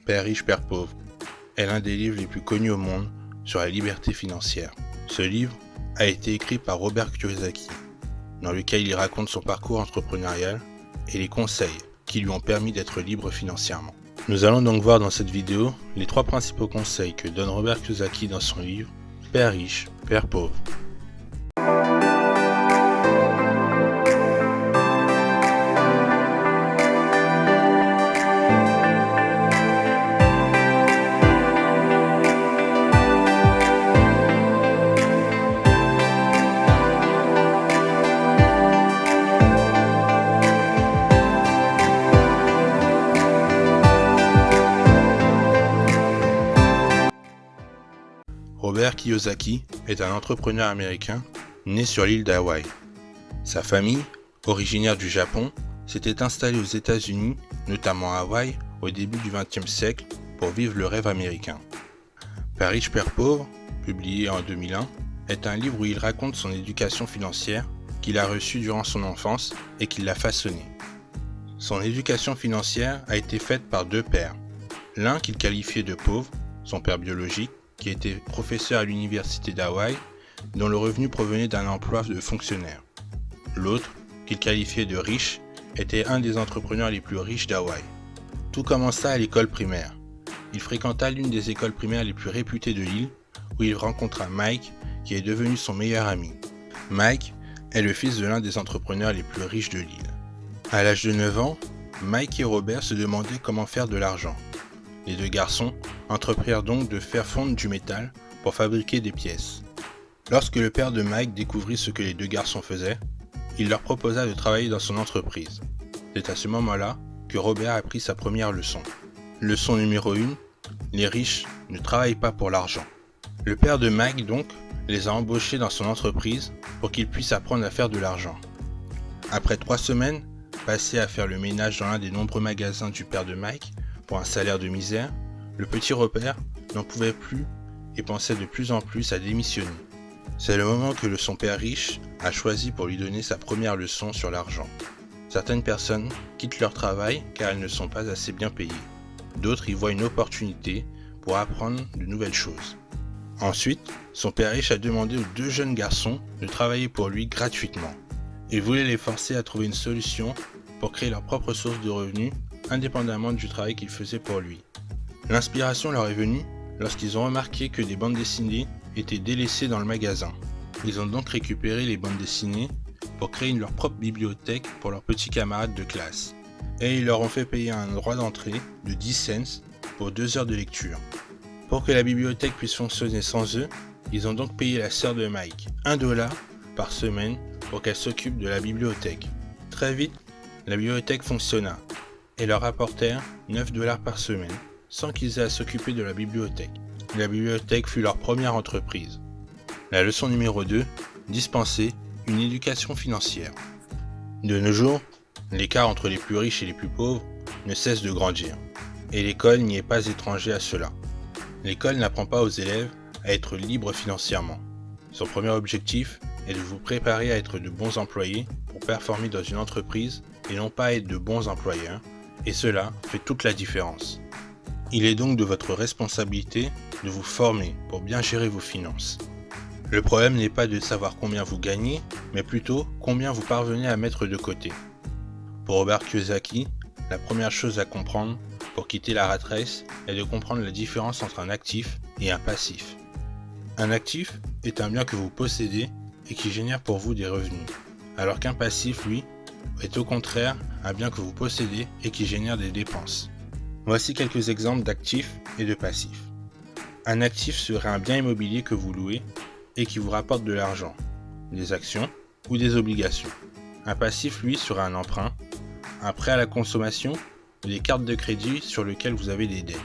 Père riche, Père pauvre est l'un des livres les plus connus au monde sur la liberté financière. Ce livre a été écrit par Robert Kiyosaki, dans lequel il raconte son parcours entrepreneurial et les conseils qui lui ont permis d'être libre financièrement. Nous allons donc voir dans cette vidéo les 3 principaux conseils que donne Robert Kiyosaki dans son livre Père riche, Père pauvre. Robert Kiyosaki est un entrepreneur américain né sur l'île d'Hawaï. Sa famille, originaire du Japon, s'était installée aux États-Unis, notamment à Hawaï, au début du XXe siècle pour vivre le rêve américain. Père riche, Père pauvre, publié en 2001, est un livre où il raconte son éducation financière qu'il a reçue durant son enfance et qui l'a façonné. Son éducation financière a été faite par 2 pères. L'un qu'il qualifiait de pauvre, son père biologique, qui était professeur à l'université d'Hawaï, dont le revenu provenait d'un emploi de fonctionnaire. L'autre, qu'il qualifiait de riche, était un des entrepreneurs les plus riches d'Hawaï. Tout commença à l'école primaire. Il fréquenta l'une des écoles primaires les plus réputées de l'île, où il rencontra Mike, qui est devenu son meilleur ami. Mike est le fils de l'un des entrepreneurs les plus riches de l'île. À l'âge de 9 ans, Mike et Robert se demandaient comment faire de l'argent. Les 2 garçons entreprirent donc de faire fondre du métal pour fabriquer des pièces. Lorsque le père de Mike découvrit ce que les 2 garçons faisaient, il leur proposa de travailler dans son entreprise. C'est à ce moment-là que Robert apprit sa première leçon. Leçon numéro 1, les riches ne travaillent pas pour l'argent. Le père de Mike donc les a embauchés dans son entreprise pour qu'ils puissent apprendre à faire de l'argent. Après 3 semaines passées à faire le ménage dans l'un des nombreux magasins du père de Mike, pour un salaire de misère, le petit Robert n'en pouvait plus et pensait de plus en plus à démissionner. C'est le moment que son père riche a choisi pour lui donner sa première leçon sur l'argent. Certaines personnes quittent leur travail car elles ne sont pas assez bien payées. D'autres y voient une opportunité pour apprendre de nouvelles choses. Ensuite, son père riche a demandé aux 2 jeunes garçons de travailler pour lui gratuitement. Il voulait les forcer à trouver une solution pour créer leur propre source de revenus indépendamment du travail qu'ils faisaient pour lui. L'inspiration leur est venue lorsqu'ils ont remarqué que des bandes dessinées étaient délaissées dans le magasin. Ils ont donc récupéré les bandes dessinées pour créer leur propre bibliothèque pour leurs petits camarades de classe. Et ils leur ont fait payer un droit d'entrée de 10 cents pour 2 heures de lecture. Pour que la bibliothèque puisse fonctionner sans eux, ils ont donc payé la sœur de Mike $1 par semaine pour qu'elle s'occupe de la bibliothèque. Très vite, la bibliothèque fonctionna et leur apportèrent $9 par semaine, sans qu'ils aient à s'occuper de la bibliothèque. La bibliothèque fut leur première entreprise. La leçon numéro 2, dispenser une éducation financière. De nos jours, l'écart entre les plus riches et les plus pauvres ne cesse de grandir, et l'école n'y est pas étrangère à cela. L'école n'apprend pas aux élèves à être libres financièrement. Son premier objectif est de vous préparer à être de bons employés pour performer dans une entreprise et non pas être de bons employeurs, et cela fait toute la différence. Il est donc de votre responsabilité de vous former pour bien gérer vos finances. Le problème n'est pas de savoir combien vous gagnez, mais plutôt combien vous parvenez à mettre de côté. Pour Robert Kiyosaki, la première chose à comprendre pour quitter la rat race est de comprendre la différence entre un actif et un passif. Un actif est un bien que vous possédez et qui génère pour vous des revenus, alors qu'un passif, lui, est au contraire un bien que vous possédez et qui génère des dépenses. Voici quelques exemples d'actifs et de passifs. Un actif serait un bien immobilier que vous louez et qui vous rapporte de l'argent, des actions ou des obligations. Un passif, lui, serait un emprunt, un prêt à la consommation ou des cartes de crédit sur lesquelles vous avez des dettes.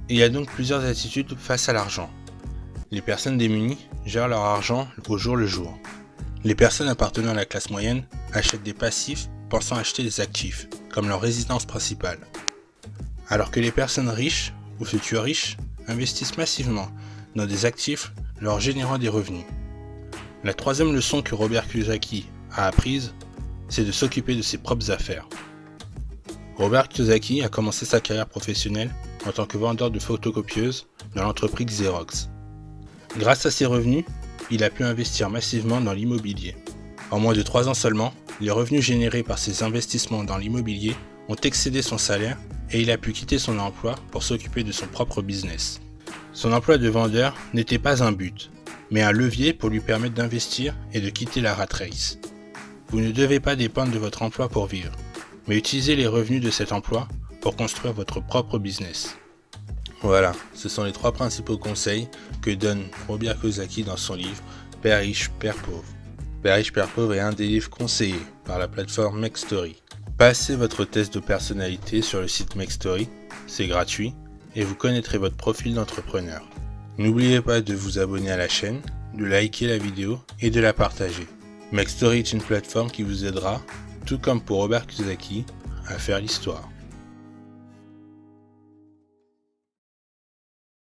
Il y a donc plusieurs attitudes face à l'argent. Les personnes démunies gèrent leur argent au jour le jour. Les personnes appartenant à la classe moyenne achètent des passifs pensant acheter des actifs, comme leur résidence principale. Alors que les personnes riches ou futures riches investissent massivement dans des actifs leur générant des revenus. La troisième leçon que Robert Kiyosaki a apprise, c'est de s'occuper de ses propres affaires. Robert Kiyosaki a commencé sa carrière professionnelle en tant que vendeur de photocopieuses dans l'entreprise Xerox. Grâce à ses revenus, il a pu investir massivement dans l'immobilier. En moins de 3 ans seulement, les revenus générés par ses investissements dans l'immobilier ont excédé son salaire et il a pu quitter son emploi pour s'occuper de son propre business. Son emploi de vendeur n'était pas un but, mais un levier pour lui permettre d'investir et de quitter la rat race. Vous ne devez pas dépendre de votre emploi pour vivre, mais utilisez les revenus de cet emploi pour construire votre propre business. Voilà, ce sont les 3 principaux conseils que donne Robert Kiyosaki dans son livre Père riche, Père pauvre. Père riche, Père pauvre est un des livres conseillés par la plateforme MakeStory. Passez votre test de personnalité sur le site MakeStory, c'est gratuit, et vous connaîtrez votre profil d'entrepreneur. N'oubliez pas de vous abonner à la chaîne, de liker la vidéo et de la partager. MakeStory est une plateforme qui vous aidera, tout comme pour Robert Kiyosaki, à faire l'histoire.